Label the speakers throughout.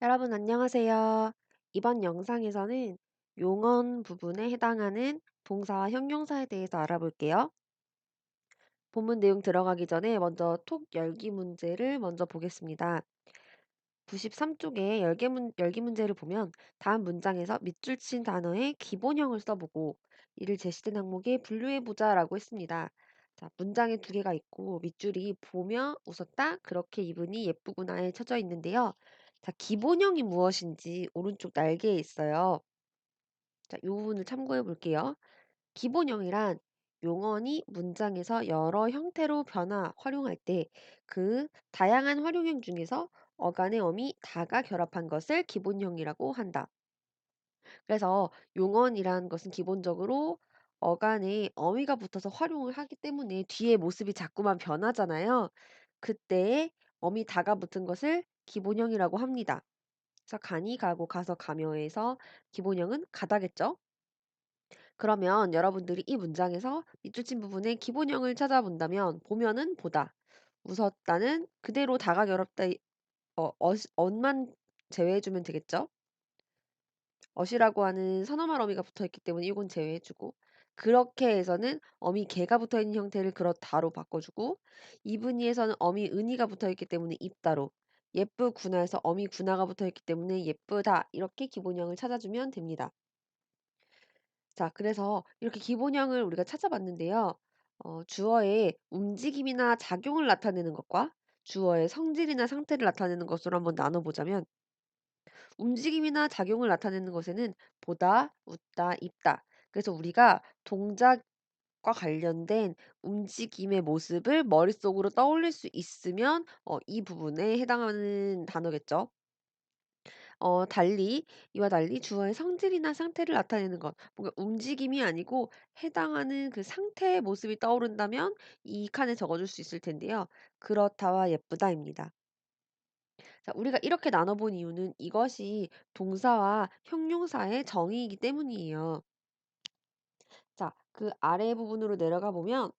Speaker 1: 여러분 안녕하세요. 이번 영상에서는 용언 부분에 해당하는 동사와 형용사에 대해서 알아볼게요. 본문 내용 들어가기 전에 먼저 톡 열기 문제를 먼저 보겠습니다. 93쪽에 열기 문제를 보면 다음 문장에서 밑줄 친 단어의 기본형을 써보고 이를 제시된 항목에 분류해보자 라고 했습니다. 자, 문장에 두 개가 있고 밑줄이 보며 웃었다 그렇게 이분이 예쁘구나에 쳐져 있는데요. 자, 기본형이 무엇인지 오른쪽 날개에 있어요. 자, 이 부분을 참고해 볼게요. 기본형이란 용언이 문장에서 여러 형태로 활용할 때 그 다양한 활용형 중에서 어간의 어미 다가 결합한 것을 기본형이라고 한다. 그래서 용언이란 것은 기본적으로 어간에 어미가 붙어서 활용을 하기 때문에 뒤에 모습이 자꾸만 변하잖아요. 그때 어미 다가 붙은 것을 기본형이라고 합니다. 그래서 가니 가고 가서 가며에서 기본형은 가다겠죠? 그러면 여러분들이 이 문장에서 밑줄 친 부분에 기본형을 찾아본다면 보면은 보다, 웃었다는 그대로 다가 결합다 언만 제외해주면 되겠죠? 어시라고 하는 선어말 어미가 붙어있기 때문에 이건 제외해주고 그렇게 해서는 어미 개가 붙어있는 형태를 그렇다로 바꿔주고 이분이에서는 어미 은이가 붙어있기 때문에 입다로 예쁘구나에서 어미 구나가 붙어있기 때문에 예쁘다 이렇게 기본형을 찾아주면 됩니다. 자, 그래서 이렇게 기본형을 우리가 찾아봤는데요. 주어의 움직임이나 작용을 나타내는 것과 주어의 성질이나 상태를 나타내는 것으로 한번 나눠보자면 움직임이나 작용을 나타내는 것에는 보다, 웃다, 입다. 그래서 우리가 동작과 관련된 움직임의 모습을 머릿속으로 떠올릴 수 있으면 이 부분에 해당하는 단어겠죠. 이와 달리 주어의 성질이나 상태를 나타내는 것, 뭔가 움직임이 아니고 해당하는 그 상태의 모습이 떠오른다면 이 칸에 적어줄 수 있을 텐데요. 그렇다와 예쁘다입니다. 자, 우리가 이렇게 나눠본 이유는 이것이 동사와 형용사의 정의이기 때문이에요. 자, 그 아래 부분으로 내려가 보면,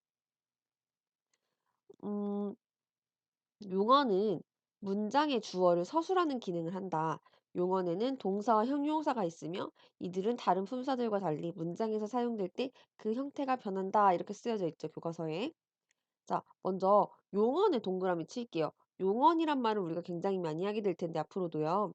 Speaker 1: 음, 용어는 문장의 주어를 서술하는 기능을 한다. 용어에는 동사와 형용사가 있으며 이들은 다른 품사들과 달리 문장에서 사용될 때 그 형태가 변한다. 이렇게 쓰여져 있죠, 교과서에. 자, 먼저 용언에 동그라미 칠게요. 용언이란 말을 우리가 굉장히 많이 하게 될 텐데 앞으로도요.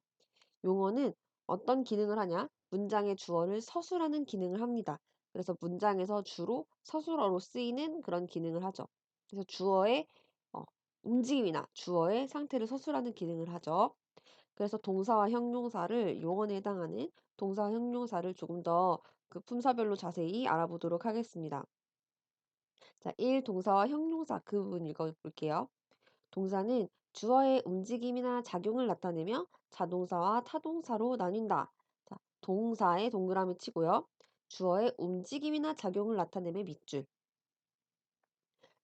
Speaker 1: 용어는 어떤 기능을 하냐? 문장의 주어를 서술하는 기능을 합니다. 그래서 문장에서 주로 서술어로 쓰이는 그런 기능을 하죠. 그래서 주어의 어, 움직임이나 주어의 상태를 서술하는 기능을 하죠. 그래서 동사와 형용사를 용언에 해당하는 동사와 형용사를 조금 더 그 품사별로 자세히 알아보도록 하겠습니다. 자, 1. 동사와 형용사 그 부분 읽어볼게요. 동사는 주어의 움직임이나 작용을 나타내며 자동사와 타동사로 나뉜다. 자, 동사에 동그라미 치고요. 주어의 움직임이나 작용을 나타내며 밑줄.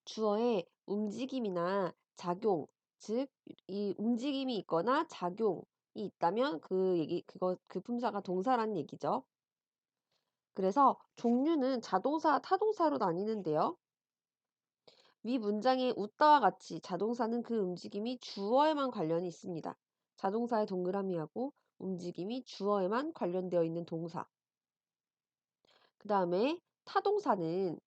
Speaker 1: 주어의 움직임이나 작용, 즉, 이 움직임이 있거나 작용이 있다면 그 품사가 동사라는 얘기죠. 그래서 종류는 자동사, 타동사로 나뉘는데요. 위 문장의 웃다와 같이 자동사는 그 움직임이 주어에만 관련이 있습니다. 자동사의 동그라미하고 움직임이 주어에만 관련되어 있는 동사. 그 다음에 타동사는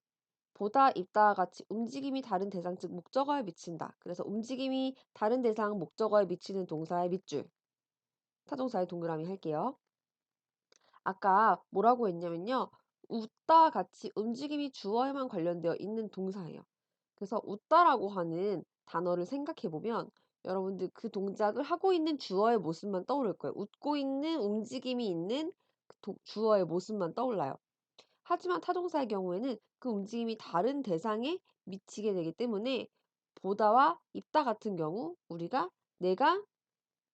Speaker 1: 보다, 입다와 같이 움직임이 다른 대상, 즉 목적어에 미친다. 그래서 움직임이 다른 대상, 목적어에 미치는 동사의 밑줄. 타동사의 동그라미 할게요. 아까 뭐라고 했냐면요. 웃다와 같이 움직임이 주어에만 관련되어 있는 동사예요. 그래서 웃다라고 하는 단어를 생각해 보면 여러분들 그 동작을 하고 있는 주어의 모습만 떠오를 거예요. 웃고 있는 움직임이 있는 주어의 모습만 떠올라요. 하지만 타동사의 경우에는 그 움직임이 다른 대상에 미치게 되기 때문에 보다와 입다 같은 경우 우리가 내가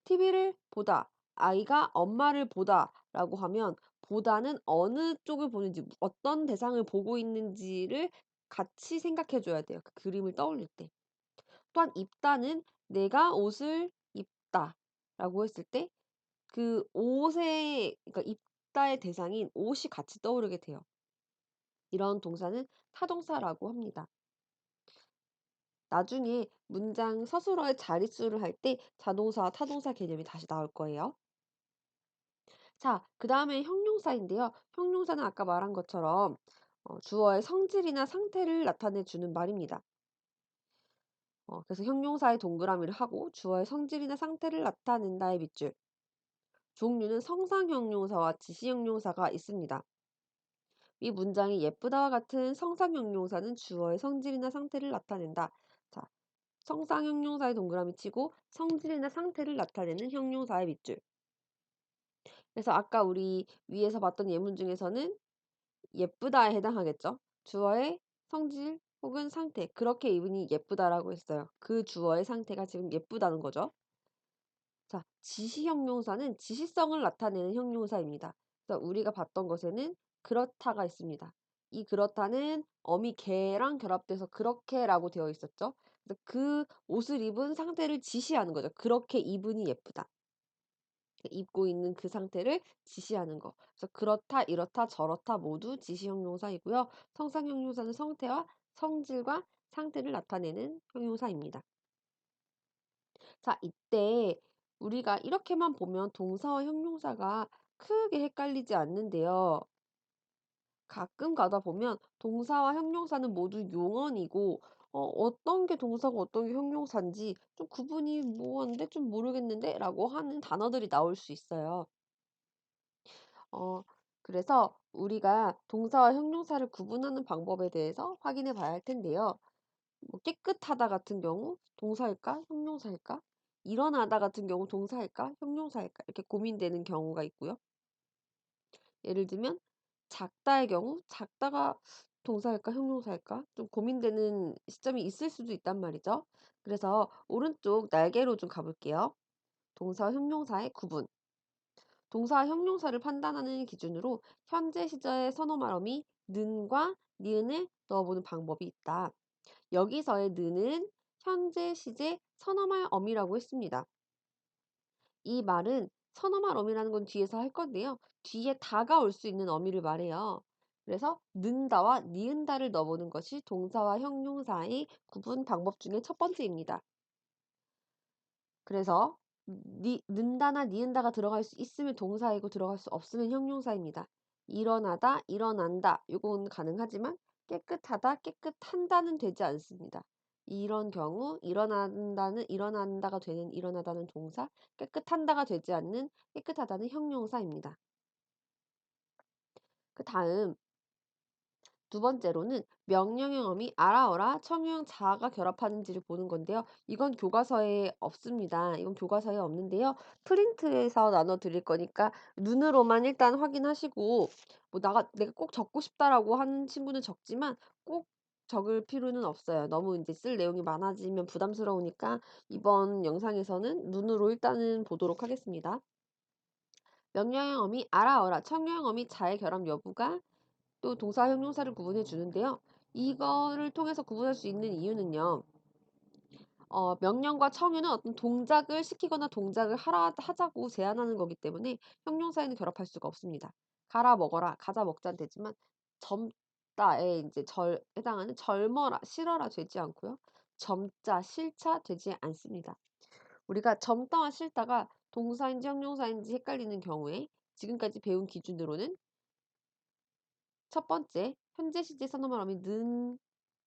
Speaker 1: TV를 보다, 아이가 엄마를 보다라고 하면 보다는 어느 쪽을 보는지, 어떤 대상을 보고 있는지를 같이 생각해 줘야 돼요. 그 그림을 떠올릴 때. 또한 입다는 내가 옷을 입다라고 했을 때 그 옷의, 그러니까 입다의 대상인 옷이 같이 떠오르게 돼요. 이런 동사는 타동사라고 합니다. 나중에 문장 서술어의 자릿수를 할 때 자동사와 타동사 개념이 다시 나올 거예요. 자, 그다음에 형용사인데요. 형용사는 아까 말한 것처럼 주어의 성질이나 상태를 나타내 주는 말입니다. 그래서 형용사의 동그라미를 하고 주어의 성질이나 상태를 나타낸다의 밑줄. 종류는 성상 형용사와 지시 형용사가 있습니다. 이 문장이 예쁘다와 같은 성상 형용사는 주어의 성질이나 상태를 나타낸다. 자, 성상 형용사의 동그라미 치고 성질이나 상태를 나타내는 형용사의 밑줄. 그래서 아까 우리 위에서 봤던 예문 중에서는 예쁘다에 해당하겠죠. 주어의 성질 혹은 상태. 그렇게 이분이 예쁘다라고 했어요. 그 주어의 상태가 지금 예쁘다는 거죠. 자, 지시 형용사는 지시성을 나타내는 형용사입니다. 그래서 우리가 봤던 것에는 그렇다가 있습니다. 이 그렇다는 어미 개랑 결합돼서 그렇게라고 되어 있었죠. 그래서 그 옷을 입은 상태를 지시하는 거죠. 그렇게 입으니 예쁘다. 입고 있는 그 상태를 지시하는 거. 그래서 그렇다, 이렇다, 저렇다 모두 지시 형용사이고요. 성상 형용사는 성태와 성질과 상태를 나타내는 형용사입니다. 자, 이때 우리가 이렇게만 보면 동사와 형용사가 크게 헷갈리지 않는데요. 가끔 가다 보면 동사와 형용사는 모두 용언이고 어떤 게 동사고 어떤 게 형용사인지 좀 구분이 뭐한데 좀 모르겠는데 라고 하는 단어들이 나올 수 있어요. 어, 그래서 우리가 동사와 형용사를 구분하는 방법에 대해서 확인해 봐야 할 텐데요. 뭐 깨끗하다 같은 경우 동사일까? 형용사일까? 일어나다 같은 경우 동사일까? 형용사일까? 이렇게 고민되는 경우가 있고요. 예를 들면 작다의 경우 작다가 동사일까? 형용사일까? 좀 고민되는 시점이 있을 수도 있단 말이죠. 그래서 오른쪽 날개로 좀 가볼게요. 동사, 형용사의 구분. 동사, 형용사를 판단하는 기준으로 현재 시제의 선어 말음이 는과 니은을 넣어보는 방법이 있다. 여기서의 는은 현재 시제 선어말 어미라고 했습니다. 이 말은 선어말 어미라는 건 뒤에서 할 건데요. 뒤에 다가 올 수 있는 어미를 말해요. 그래서 는다와 니은다를 넣어보는 것이 동사와 형용사의 구분 방법 중에 첫 번째입니다. 그래서 는다나 니은다가 들어갈 수 있으면 동사이고 들어갈 수 없으면 형용사입니다. 일어나다, 일어난다. 요건 가능하지만 깨끗하다, 깨끗한다는 되지 않습니다. 이런 경우 일어난다가 되는 일어나다는 동사, 깨끗한다가 되지 않는 깨끗하다는 형용사입니다. 그 다음 두 번째로는 명령형 어미 알아어라, 청유형 자아가 결합하는지를 보는 건데요. 이건 교과서에 없습니다. 이건 교과서에 없는데요. 프린트해서 나눠 드릴 거니까 눈으로만 일단 확인하시고 뭐 내가 꼭 적고 싶다라고 하는 친구는 적지만 꼭 적을 필요는 없어요. 너무 이제 쓸 내용이 많아지면 부담스러우니까 이번 영상에서는 눈으로 일단은 보도록 하겠습니다. 명령형 어미 알아어라, 청유형 어미 자의 결합 여부가 또 동사, 형용사를 구분해 주는데요. 이거를 통해서 구분할 수 있는 이유는요. 명령과 청유는 어떤 동작을 시키거나 동작을 하자고 제안하는 거기 때문에 형용사에는 결합할 수가 없습니다. 가라 먹어라, 가자 먹자는 되지만 젊다에 이제 해당하는 젊어라, 싫어라 되지 않고요. 젊자, 싫자 되지 않습니다. 우리가 젊다와 싫다가 동사인지 형용사인지 헷갈리는 경우에 지금까지 배운 기준으로는 첫 번째, 현재 시제 선어말 어미 는,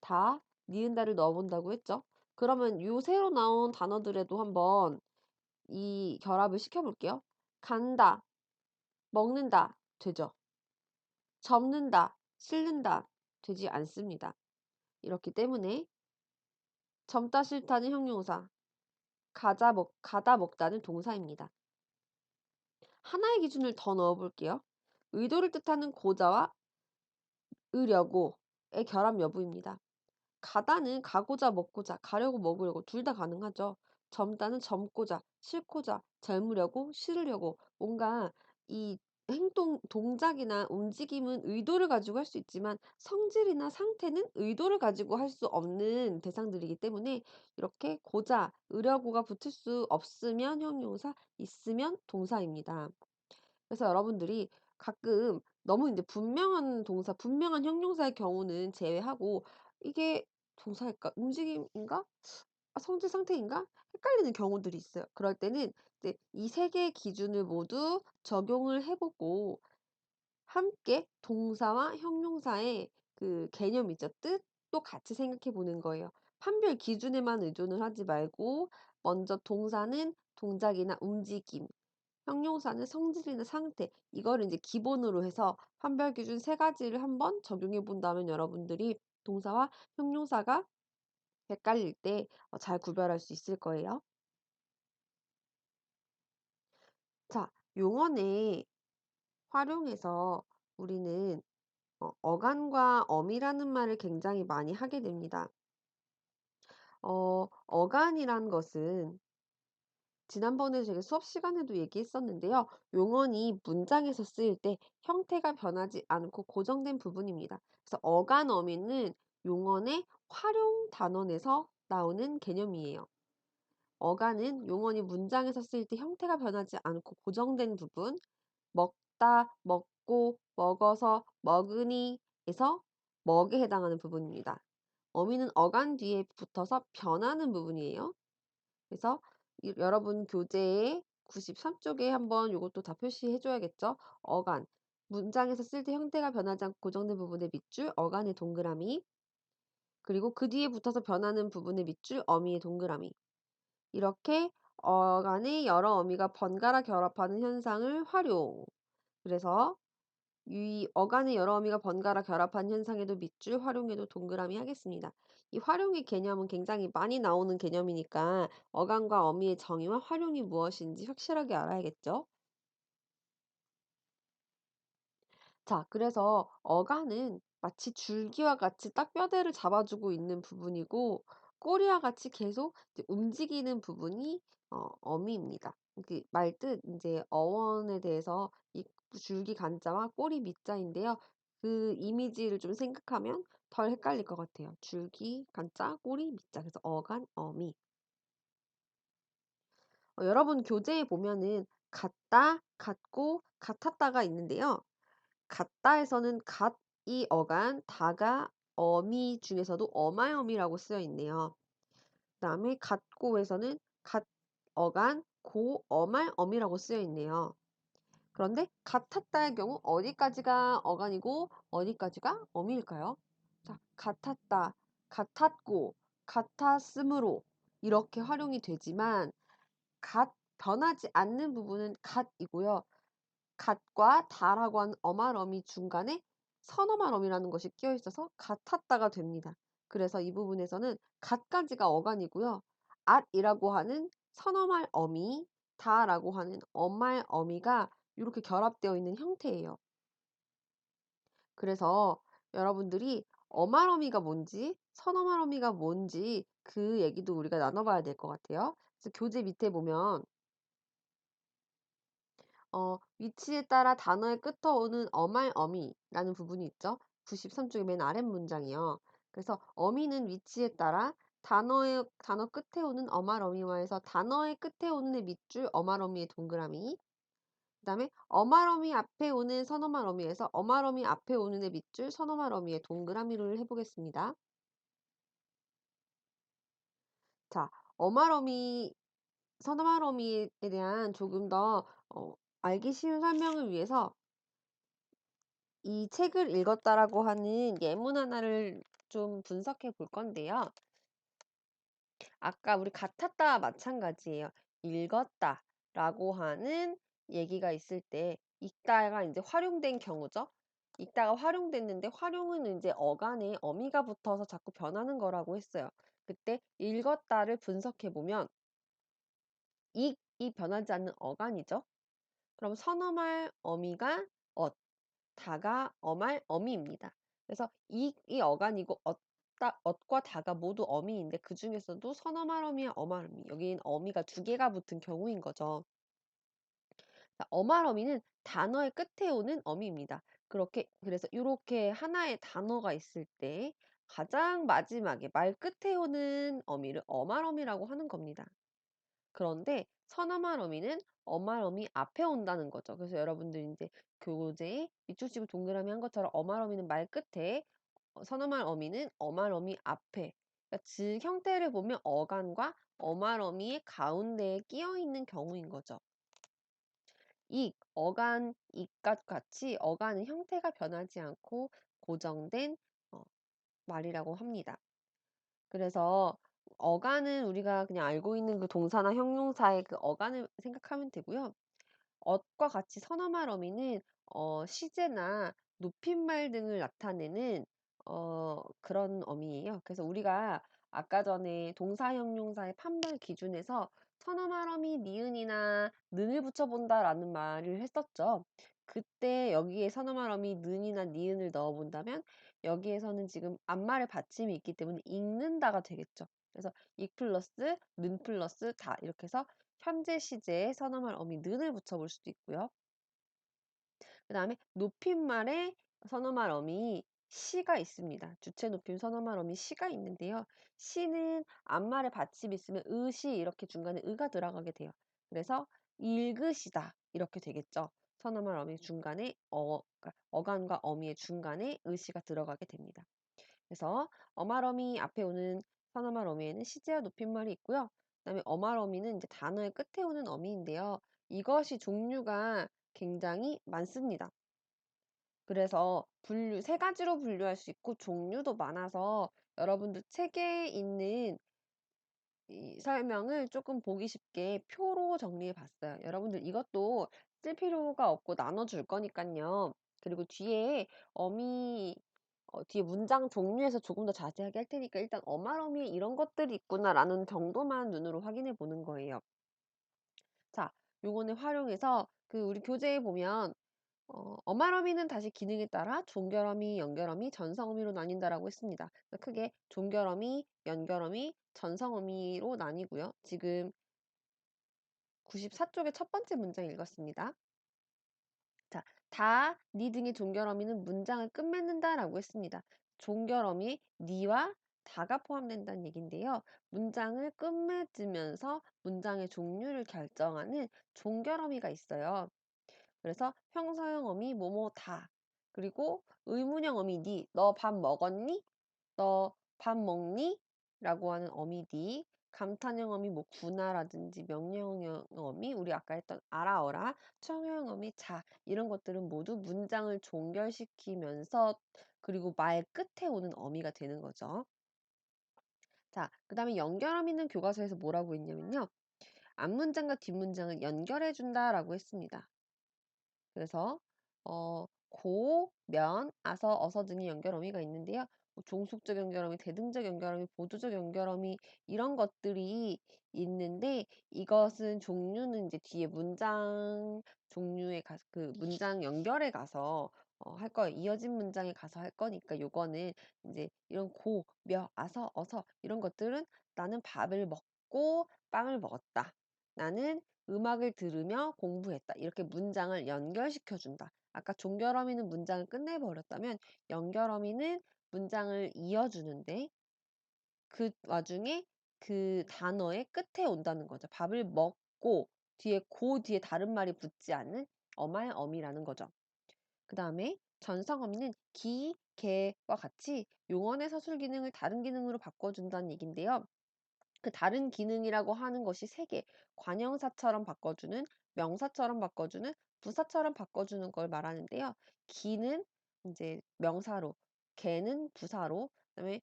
Speaker 1: 다, 니은다를 넣어본다고 했죠. 그러면 요 새로 나온 단어들에도 한번 이 결합을 시켜볼게요. 간다, 먹는다, 되죠. 접는다, 싣는다, 되지 않습니다. 이렇기 때문에 젊다 싫다는 형용사, 가다 먹다는 동사입니다. 하나의 기준을 더 넣어볼게요. 의도를 뜻하는 고자와 으려고의 결합 여부입니다. 가다는 가고자 먹고자 가려고 먹으려고 둘 다 가능하죠. 젊다는 젊고자 싫고자 젊으려고 싫으려고 뭔가 이 행동 동작이나 움직임은 의도를 가지고 할 수 있지만 성질이나 상태는 의도를 가지고 할 수 없는 대상들이기 때문에 이렇게 고자 으려고가 붙을 수 없으면 형용사 있으면 동사입니다. 그래서 여러분들이 가끔 너무 이제 분명한 동사, 분명한 형용사의 경우는 제외하고 '이게 동사일까? 움직임인가? 성질 상태인가?' 헷갈리는 경우들이 있어요. 그럴 때는 이제 이 세 개의 기준을 모두 적용을 해 보고 함께 동사와 형용사의 그 개념 있죠. 뜻도 같이 생각해 보는 거예요. 판별 기준에만 의존을 하지 말고 먼저 동사는 동작이나 움직임, 형용사는 성질이나 상태, 이거를 인제 기본으로 해서 판별 기준 세 가지를 한번 적용해 본다면 여러분들이 동사와 형용사가 헷갈릴 때 잘 구별할 수 있을 거예요. 자, 용언의 활용에서 우리는 어간과 어미라는 말을 굉장히 많이 하게 됩니다. 어간이란 것은 지난번에 제가 수업 시간에도 얘기했었는데요. 용언이 문장에서 쓰일 때 형태가 변하지 않고 고정된 부분입니다. 그래서 어간 어미는 용언의 활용 단원에서 나오는 개념이에요. 어간은 용언이 문장에서 쓰일 때 형태가 변하지 않고 고정된 부분, 먹다, 먹고, 먹어서, 먹으니에서 먹에 해당하는 부분입니다. 어미는 어간 뒤에 붙어서 변하는 부분이에요. 그래서 여러분 교재에 93쪽에 한번 요것도 다 표시해 줘야겠죠. 어간. 문장에서 쓸 때 형태가 변하지 않고 고정된 부분의 밑줄 어간의 동그라미, 그리고 그 뒤에 붙어서 변하는 부분의 밑줄 어미의 동그라미. 이렇게 어간의 여러 어미가 번갈아 결합하는 현상을 활용. 그래서 이 어간의 여러 어미가 번갈아 결합한 현상에도 밑줄, 활용에도 동그라미 하겠습니다. 이 활용의 개념은 굉장히 많이 나오는 개념이니까 어간과 어미의 정의와 활용이 무엇인지 확실하게 알아야겠죠? 자, 그래서 어간은 마치 줄기와 같이 딱 뼈대를 잡아주고 있는 부분이고 꼬리와 같이 계속 이제 움직이는 부분이 어미입니다. 그 말뜻 이제 어원에 대해서 이 줄기 간자와 꼬리 밑자인데요. 그 이미지를 좀 생각하면 덜 헷갈릴 것 같아요. 줄기, 간자, 꼬리, 밑자. 그래서 어간, 어미. 여러분 교재에 보면은 같다, 같고, 같았다가 있는데요. 같다에서는 갓이 어간, 다가 어미 중에서도 어마어미라고 쓰여 있네요. 그다음에 같고에서는 갓 어간, 고 어말 어미라고 쓰여 있네요. 그런데 같았다의 경우 어디까지가 어간이고 어디까지가 어미일까요? 자, 같았다, 같았고, 같았으므로 이렇게 활용이 되지만 변하지 않는 부분은 갓이고요. 갓과 다라고 하는 어말어미 중간에 선어말어미라는 것이 끼어 있어서 같았다가 됩니다. 그래서 이 부분에서는 갓까지가 어간이고요. at이라고 하는 선어말 어미, 다라고 하는 어말 어미가 이렇게 결합되어 있는 형태예요. 그래서 여러분들이 어말 어미가 뭔지, 선어말 어미가 뭔지 그 얘기도 우리가 나눠봐야 될 것 같아요. 그래서 교재 밑에 보면 위치에 따라 단어의 끝어 오는 어말 어미라는 부분이 있죠. 93쪽의 맨 아랫 문장이요. 그래서 어미는 위치에 따라 단어 끝에 오는 어말 어미와 해서 단어의 끝에 오는 의 밑줄 어말 어미의 동그라미. 그다음에 어말 어미 앞에 오는 선어말 어미에서 어말 어미 앞에 오는 의 밑줄 선어말 어미의 동그라미를 해보겠습니다. 자, 어말 어미, 선어말 어미에 대한 조금 더 알기 쉬운 설명을 위해서 이 책을 읽었다라고 하는 예문 하나를 좀 분석해 볼 건데요. 아까 우리 같았다와 마찬가지예요. 읽었다라고 하는 얘기가 있을 때 읽다가 이제 활용된 경우죠. 읽다가 활용됐는데 활용은 이제 어간에 어미가 붙어서 자꾸 변하는 거라고 했어요. 그때 읽었다를 분석해 보면 읽이 변하지 않는 어간이죠. 그럼 선어말 어미가 다가 어말 어미입니다. 그래서 이 어간이고 엇과 다가 모두 어미인데 그중에서도 선어말 어미와 어말 어미, 여기엔 어미가 두 개가 붙은 경우인 거죠. 자, 어말 어미는 단어의 끝에 오는 어미입니다. 그래서 이렇게 하나의 단어가 있을 때 가장 마지막에 말 끝에 오는 어미를 어말 어미라고 하는 겁니다. 그런데 선어말 어미는 어말 어미 앞에 온다는 거죠. 그래서 여러분들 이제 교재에 밑줄 치고 동그라미 한 것처럼 어말 어미는 말 끝에, 선어말 어미는 어말 어미 앞에 그러니까 즉 형태를 보면 어간과 어말어미의 가운데에 끼어 있는 경우인 거죠. 익, 어간, 익과 같이 어간은 형태가 변하지 않고 고정된 어, 말이라고 합니다. 그래서 어간은 우리가 그냥 알고 있는 그 동사나 형용사의 그 어간을 생각하면 되고요. 엇과 같이 선어말 어미는 시제나 높임말 등을 나타내는 그런 어미예요. 그래서 우리가 아까 전에 동사 형용사의 판별 기준에서 선어말 어미 니은이나 는을 붙여본다라는 말을 했었죠. 그때 여기에 선어말 어미 는이나 니은을 넣어본다면 여기에서는 지금 앞말의 받침이 있기 때문에 읽는다가 되겠죠. 그래서 익 플러스 는 플러스 다 이렇게 해서 현재 시제에 선어말 어미 는을 붙여볼 수도 있고요. 그 다음에 높임말에 선어말 어미 시가 있습니다. 주체 높임 선어말 어미 시가 있는데요. 시는 앞말에 받침이 있으면 으시 이렇게 중간에 으가 들어가게 돼요. 그래서 읽으시다 이렇게 되겠죠. 선어말 어미 중간에 그러니까 어간과 어미의 중간에 으시가 들어가게 됩니다. 그래서 어말어미 앞에 오는 선어말 어미에는 시제와 높임말이 있고요. 그다음에 어말 어미는 이제 단어의 끝에 오는 어미인데요. 이것이 종류가 굉장히 많습니다. 그래서 세 가지로 분류할 수 있고 종류도 많아서 여러분들 책에 있는 이 설명을 조금 보기 쉽게 표로 정리해 봤어요. 여러분들 이것도 쓸 필요가 없고 나눠 줄 거니까요. 그리고 뒤에 어미 뒤에 문장 종류에서 조금 더 자세하게 할 테니까 일단 어말어미에 이런 것들이 있구나라는 정도만 눈으로 확인해 보는 거예요. 자, 요거는 활용해서 그 우리 교재에 보면 어말어미는 다시 기능에 따라 종결어미, 연결어미, 전성어미로 나뉜다라고 했습니다. 그러니까 크게 종결어미, 연결어미, 전성어미로 나뉘고요. 지금 94쪽의 첫 번째 문장 읽었습니다. 자, 다, 니 등의 종결어미는 문장을 끝맺는다라고 했습니다. 종결어미 니와 다가 포함된다는 얘기인데요. 문장을 끝맺으면서 문장의 종류를 결정하는 종결어미가 있어요. 그래서 형사형 어미 뭐뭐다. 그리고 의문형 어미 니. 너 밥 먹었니? 너 밥 먹니? 라고 하는 어미 니. 감탄형 어미 뭐 구나라든지 명령형 어미 우리 아까 했던 알아어라 청형 어미 자 이런 것들은 모두 문장을 종결시키면서 그리고 말 끝에 오는 어미가 되는 거죠. 자, 그 다음에 연결 어미는 교과서에서 뭐라고 했냐면요. 앞문장과 뒷문장을 연결해 준다라고 했습니다. 그래서 고, 면, 아서, 어서 등의 연결어미가 있는데요. 뭐 종속적 연결어미, 대등적 연결어미, 보조적 연결어미 이런 것들이 있는데 이것은 종류는 이제 뒤에 문장 종류에 가서 그 문장 연결에 가서 할 거예요. 이어진 문장에 가서 할 거니까 요거는 이제 이런 고, 며, 아서, 어서 이런 것들은 나는 밥을 먹고 빵을 먹었다. 나는 음악을 들으며 공부했다. 이렇게 문장을 연결시켜 준다. 아까 종결어미는 문장을 끝내버렸다면 연결어미는 문장을 이어주는데 그 와중에 그 단어의 끝에 온다는 거죠. 밥을 먹고 뒤에 고 뒤에 다른 말이 붙지 않는 어말 어미라는 거죠. 그 다음에 전성어미는 기, 개와 같이 용언의 서술 기능을 다른 기능으로 바꿔준다는 얘기인데요. 그 다른 기능이라고 하는 것이 세 개. 관형사처럼 바꿔주는, 명사처럼 바꿔주는, 부사처럼 바꿔주는 걸 말하는데요. 기는 이제 명사로, 개는 부사로, 그다음에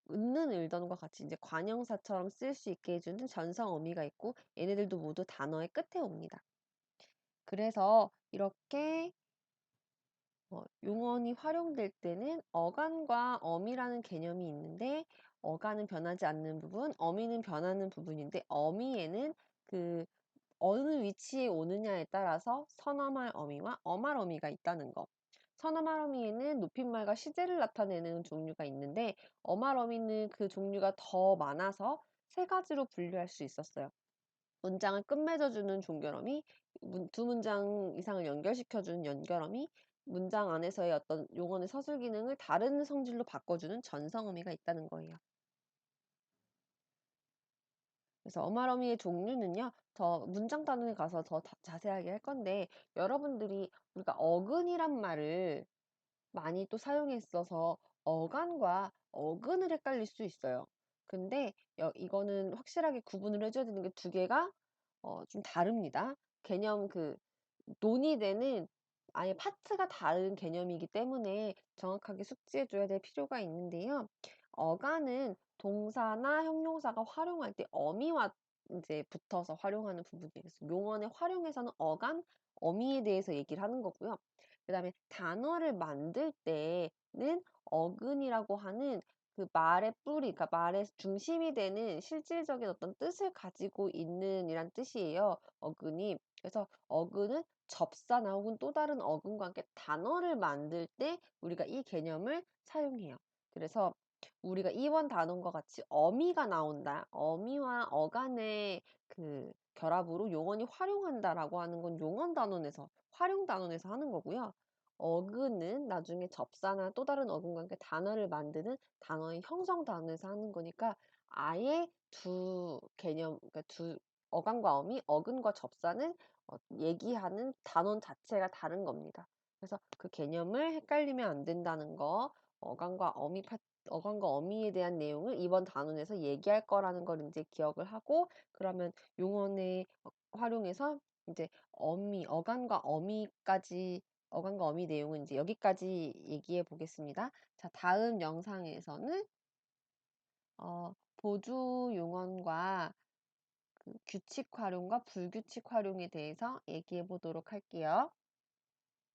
Speaker 1: 웃는 을던과 같이 이제 관형사처럼 쓸 수 있게 해주는 전성 어미가 있고 얘네들도 모두 단어의 끝에 옵니다. 그래서 이렇게 용언이 활용될 때는 어간과 어미라는 개념이 있는데 어간은 변하지 않는 부분, 어미는 변하는 부분인데 어미에는 그 어느 위치에 오느냐에 따라서 선어말 어미와 어말 어미가 있다는 거. 선어말 어미에는 높임말과 시제를 나타내는 종류가 있는데 어말 어미는 그 종류가 더 많아서 세 가지로 분류할 수 있었어요. 문장을 끝맺어주는 종결어미, 두 문장 이상을 연결시켜주는 연결어미, 문장 안에서의 어떤 용언의 서술 기능을 다른 성질로 바꿔주는 전성어미가 있다는 거예요. 그래서 어말어미의 종류는요, 더 문장 단원에 가서 더 자세하게 할 건데, 여러분들이 우리가 어근이란 말을 많이 또 사용했어서 어간과 어근을 헷갈릴 수 있어요. 근데 이거는 확실하게 구분을 해 줘야 되는 게 두 개가 좀 다릅니다. 개념 논의되는 아예 파트가 다른 개념이기 때문에 정확하게 숙지해 줘야 될 필요가 있는데요. 어간은 동사나 형용사가 활용할 때 어미와 인제 붙어서 활용하는 부분이겠습니다. 용언의 활용에서는 어간, 어미에 대해서 얘기를 하는 거고요. 그다음에 단어를 만들 때는 어근이라고 하는 그 말의 뿌리, 그러니까 말의 중심이 되는 실질적인 어떤 뜻을 가지고 있는 이란 뜻이에요, 어근이. 그래서 어근은 접사나 혹은 또 다른 어근과 함께 단어를 만들 때 우리가 이 개념을 사용해요. 그래서 우리가 이번 단원과 같이 어미가 나온다. 어미와 어간의 결합으로 용언이 활용한다라고 하는 건 용언 단원에서, 활용 단원에서 하는 거고요. 어근은 나중에 접사나 또 다른 어근과 함께 단어를 만드는 단어의 형성 단원에서 하는 거니까 아예 두 개념, 그러니까 두 어간과 어미, 어근과 접사는 얘기하는 단원 자체가 다른 겁니다. 그래서 그 개념을 헷갈리면 안 된다는 거, 어간과 어미 어간과 어미에 대한 내용을 이번 단원에서 얘기할 거라는 걸 인제 기억을 하고, 그러면 용언의 활용해서 인제 어간과 어미 내용은 인제 여기까지 얘기해 보겠습니다. 자, 다음 영상에서는 보조 용언과 규칙 활용과 불규칙 활용에 대해서 얘기해 보도록 할게요.